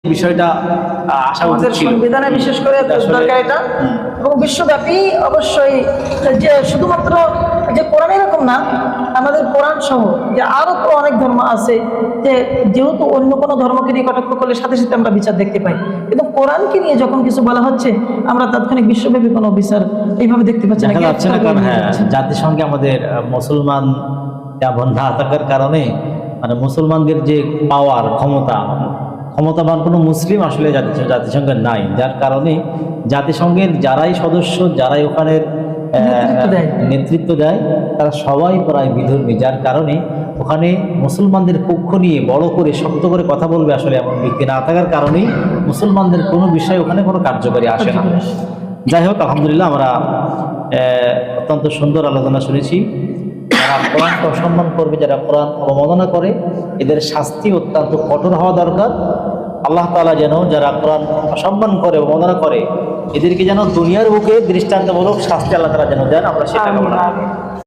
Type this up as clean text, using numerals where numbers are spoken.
বিষয়টা আশা আমাদের ছিল সংবিধানে বিশেষ করে দরকার এটা, এবং বিশ্বব্যাপী অবশ্যই যে শুধুমাত্র যে কোরআন এরকম না, আমাদের কোরআন সহ যে আরো তো অনেক ধর্ম আছে, যে যেহেতু অন্য কোনো ধর্মকে নিয়ে কটাক্ষ করলে সাথে সাথে আমরা বিচার দেখতে পাই, কিন্তু কোরআনকে নিয়ে যখন কিছু বলা হচ্ছে আমরা তাৎক্ষণিক বিশ্বব্যাপী কোনো বিচার এইভাবে দেখতে পাচ্ছি না। দেখা যাচ্ছে না, কারণ হ্যাঁ জাতিসংঘে আমাদের মুসলমান তেমন না থাকার কারণে মানে মুসলমানদের যে পাওয়ার ক্ষমতাবান কোনো মুসলিম আসলে জাতিসংঘে নাই, যার কারণে জাতিসংঘের যারাই সদস্য, যারাই ওখানের নেতৃত্ব দেয় তারা সবাই প্রায় বিধর্মী, যার কারণে ওখানে মুসলমানদের পক্ষ নিয়ে বড় করে শক্ত করে কথা বলবে আসলে এমন ব্যক্তি না থাকার কারণেই মুসলমানদের কোনো বিষয় ওখানে কোনো কার্যকরী আসে না। যাই হোক, আলহামদুলিল্লাহ আমরা অত্যন্ত সুন্দর আলোচনা শুনেছি। যারা কোরআনকে অসম্মান করবে, যারা কোরআন অবমাননা করে, এদের শাস্তি অত্যন্ত কঠোর হওয়া দরকার। আল্লাহ তাআলা যেন যারা কোরআন অসম্মান করে, অবমাননা করে, এদেরকে যেন দুনিয়ার বুকে দৃষ্টান্তমূলক শাস্তি আল্লাহ তাআলা যেন দেন, আমরা সেটা কামনা করি।